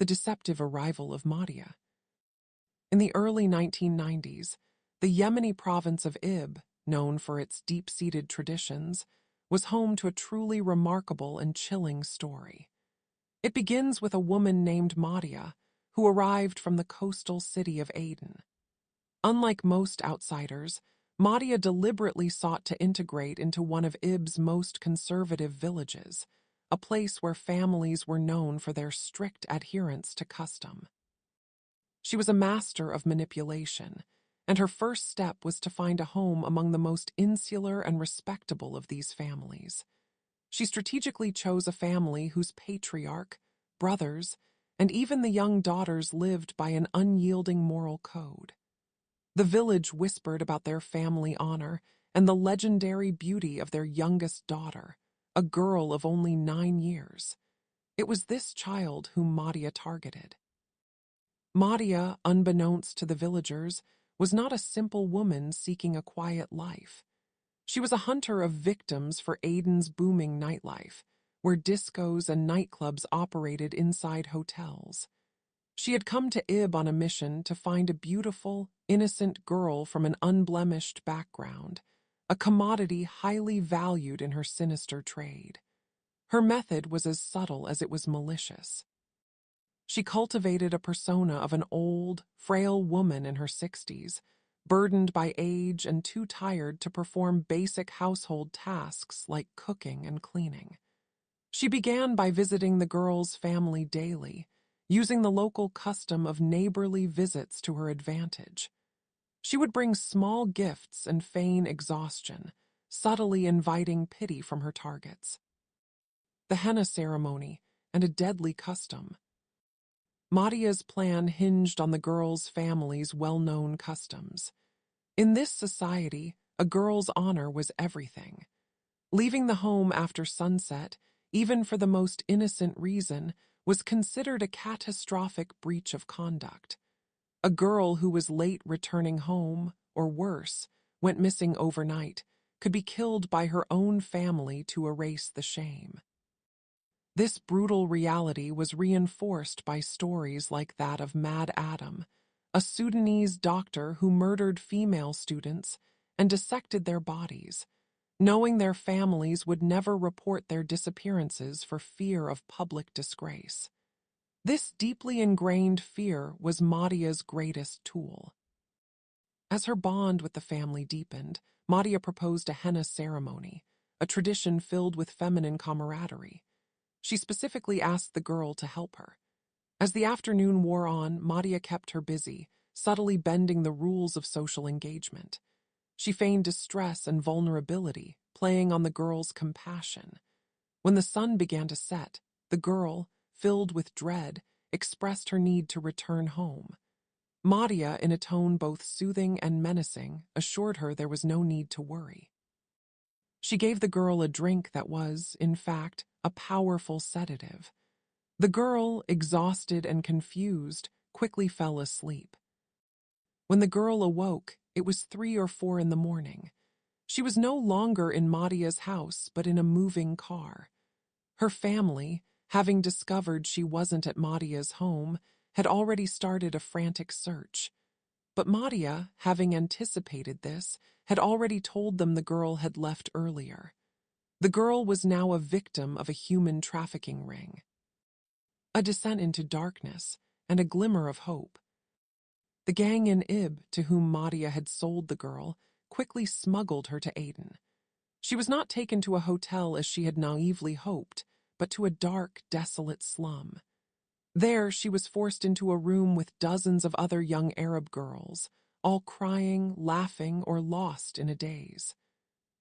the deceptive arrival of Mahdia. In the early 1990s, the Yemeni province of Ib, known for its deep-seated traditions, was home to a truly remarkable and chilling story. It begins with a woman named Mahdia, who arrived from the coastal city of Aden. Unlike most outsiders, Mahdia deliberately sought to integrate into one of Ib's most conservative villages, a place where families were known for their strict adherence to custom. She was a master of manipulation, and her first step was to find a home among the most insular and respectable of these families. She strategically chose a family whose patriarch, brothers, and even the young daughters lived by an unyielding moral code. The village whispered about their family honor and the legendary beauty of their youngest daughter, a girl of only 9 years. It was this child whom Mahdia targeted. Mahdia, unbeknownst to the villagers, was not a simple woman seeking a quiet life. She was a hunter of victims for Aden's booming nightlife, where discos and nightclubs operated inside hotels. She had come to Ib on a mission to find a beautiful, innocent girl from an unblemished background, a commodity highly valued in her sinister trade. Her method was as subtle as it was malicious. She cultivated a persona of an old, frail woman in her 60s, burdened by age and too tired to perform basic household tasks like cooking and cleaning. She began by visiting the girl's family daily, using the local custom of neighborly visits to her advantage. She would bring small gifts and feign exhaustion, subtly inviting pity from her targets. The henna ceremony, and a deadly custom. Mahdia's plan hinged on the girl's family's well-known customs. In this society, a girl's honor was everything. Leaving the home after sunset, even for the most innocent reason, was considered a catastrophic breach of conduct. A girl who was late returning home, or worse, went missing overnight, could be killed by her own family to erase the shame. This brutal reality was reinforced by stories like that of Mad Adam, a Sudanese doctor who murdered female students and dissected their bodies, knowing their families would never report their disappearances for fear of public disgrace. This deeply ingrained fear was Mahdia's greatest tool. As her bond with the family deepened, Mahdia proposed a henna ceremony, a tradition filled with feminine camaraderie. She specifically asked the girl to help her. As the afternoon wore on, Mahdia kept her busy, subtly bending the rules of social engagement. She feigned distress and vulnerability, playing on the girl's compassion. When the sun began to set, the girl, filled with dread, expressed her need to return home. Mahdia, in a tone both soothing and menacing, assured her there was no need to worry. She gave the girl a drink that was, in fact, a powerful sedative. The girl, exhausted and confused, quickly fell asleep. When the girl awoke, it was 3 or 4 in the morning. She was no longer in Mahdia's house, but in a moving car. Her family, having discovered she wasn't at Mahdia's home, had already started a frantic search. But Mahdia, having anticipated this, had already told them the girl had left earlier. The girl was now a victim of a human trafficking ring. A descent into darkness and a glimmer of hope. The gang in Ib, to whom Mahdia had sold the girl, quickly smuggled her to Aden. She was not taken to a hotel as she had naively hoped, but to a dark, desolate slum. There, she was forced into a room with dozens of other young Arab girls, all crying, laughing, or lost in a daze.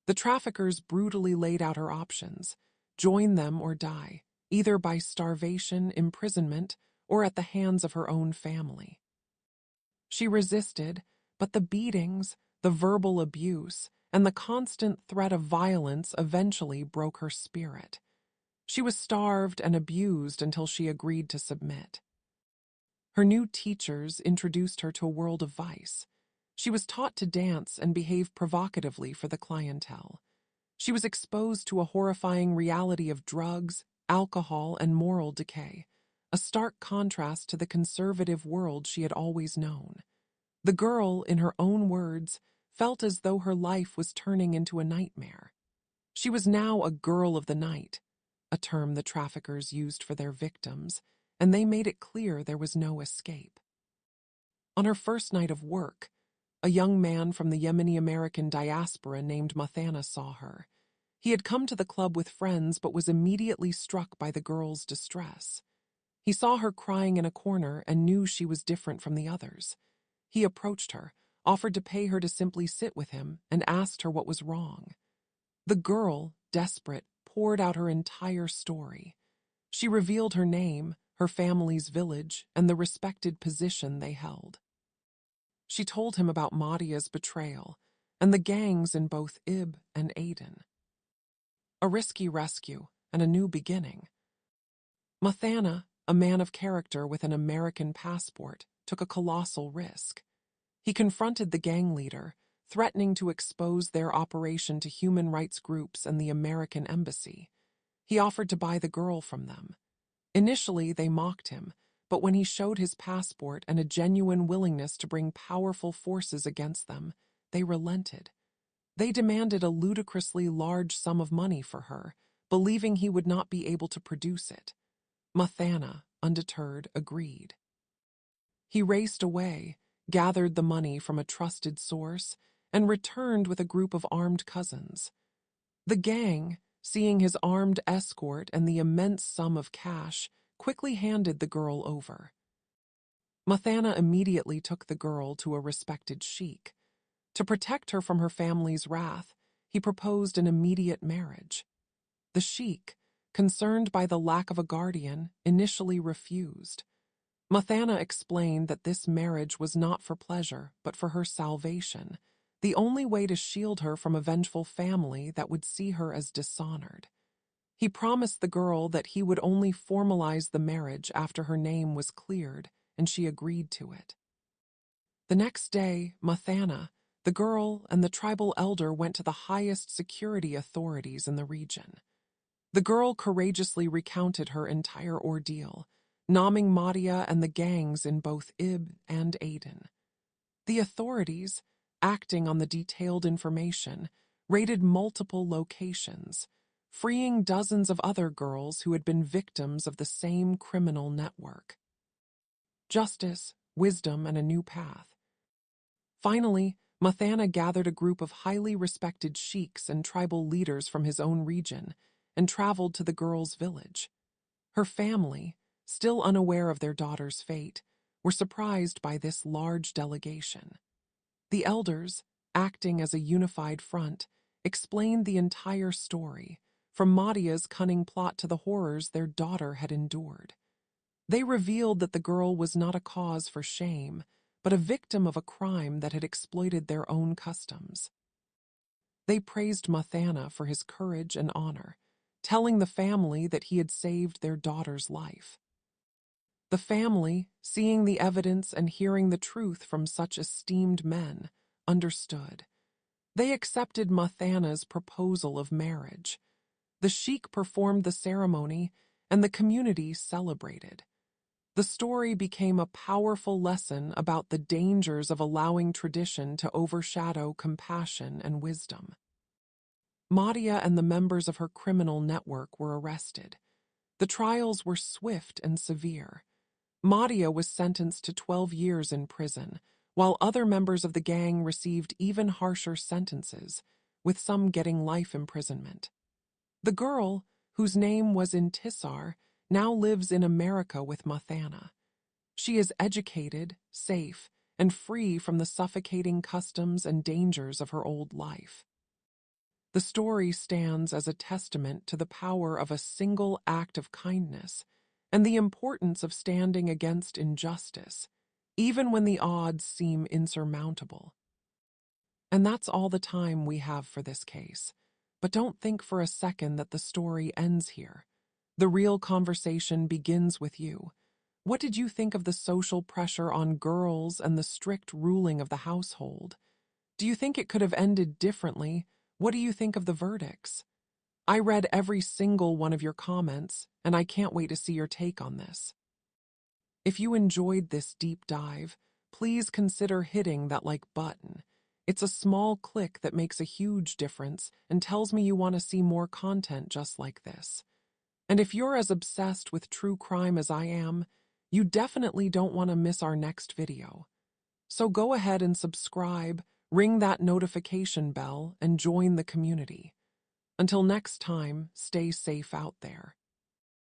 The traffickers brutally laid out her options: join them or die, either by starvation, imprisonment, or at the hands of her own family. She resisted, but the beatings, the verbal abuse, and the constant threat of violence eventually broke her spirit. She was starved and abused until she agreed to submit. Her new teachers introduced her to a world of vice. She was taught to dance and behave provocatively for the clientele. She was exposed to a horrifying reality of drugs, alcohol, and moral decay, a stark contrast to the conservative world she had always known. The girl, in her own words, felt as though her life was turning into a nightmare. She was now a girl of the night, a term the traffickers used for their victims, and they made it clear there was no escape. On her first night of work, a young man from the Yemeni American diaspora named Mathana saw her. He had come to the club with friends but was immediately struck by the girl's distress. He saw her crying in a corner and knew she was different from the others. He approached her, offered to pay her to simply sit with him, and asked her what was wrong. The girl, desperate, poured out her entire story. She revealed her name, her family's village, and the respected position they held. She told him about Madia's betrayal and the gangs in both Ib and Aden. A risky rescue and a new beginning. Mathana, a man of character with an American passport, took a colossal risk. He confronted the gang leader, threatening to expose their operation to human rights groups and the American embassy. He offered to buy the girl from them. Initially, they mocked him, but when he showed his passport and a genuine willingness to bring powerful forces against them, they relented. They demanded a ludicrously large sum of money for her, believing he would not be able to produce it. Mathana, undeterred, agreed. He raced away, gathered the money from a trusted source, and returned with a group of armed cousins. The gang, seeing his armed escort and the immense sum of cash, quickly handed the girl over. Mathana immediately took the girl to a respected sheik. To protect her from her family's wrath, he proposed an immediate marriage. The sheik, concerned by the lack of a guardian, initially refused. Mathana explained that this marriage was not for pleasure, but for her salvation, the only way to shield her from a vengeful family that would see her as dishonored. He promised the girl that he would only formalize the marriage after her name was cleared, and she agreed to it. The next day, Mathana, the girl, and the tribal elder went to the highest security authorities in the region. The girl courageously recounted her entire ordeal, naming Madia and the gangs in both Ib and Aden. The authorities, acting on the detailed information, raided multiple locations, freeing dozens of other girls who had been victims of the same criminal network. Justice, wisdom, and a new path. Finally, Mathana gathered a group of highly respected sheiks and tribal leaders from his own region and traveled to the girl's village. Her family, still unaware of their daughter's fate, were surprised by this large delegation. The elders, acting as a unified front, explained the entire story, from Madia's cunning plot to the horrors their daughter had endured. They revealed that the girl was not a cause for shame, but a victim of a crime that had exploited their own customs. They praised Mathana for his courage and honor, telling the family that he had saved their daughter's life. The family, seeing the evidence and hearing the truth from such esteemed men, understood. They accepted Mathana's proposal of marriage. The sheik performed the ceremony, and the community celebrated. The story became a powerful lesson about the dangers of allowing tradition to overshadow compassion and wisdom. Madia and the members of her criminal network were arrested. The trials were swift and severe. Madia was sentenced to 12 years in prison, while other members of the gang received even harsher sentences, with some getting life imprisonment. The girl, whose name was Intisar, now lives in America with Mathana. She is educated, safe, and free from the suffocating customs and dangers of her old life. The story stands as a testament to the power of a single act of kindness and the importance of standing against injustice, even when the odds seem insurmountable. And that's all the time we have for this case. But don't think for a second that the story ends here. The real conversation begins with you. What did you think of the social pressure on girls and the strict ruling of the household? Do you think it could have ended differently? What do you think of the verdicts? I read every single one of your comments, and I can't wait to see your take on this. If you enjoyed this deep dive, please consider hitting that like button. It's a small click that makes a huge difference and tells me you want to see more content just like this. And if you're as obsessed with true crime as I am, you definitely don't want to miss our next video. So go ahead and subscribe, ring that notification bell, and join the community. Until next time, stay safe out there.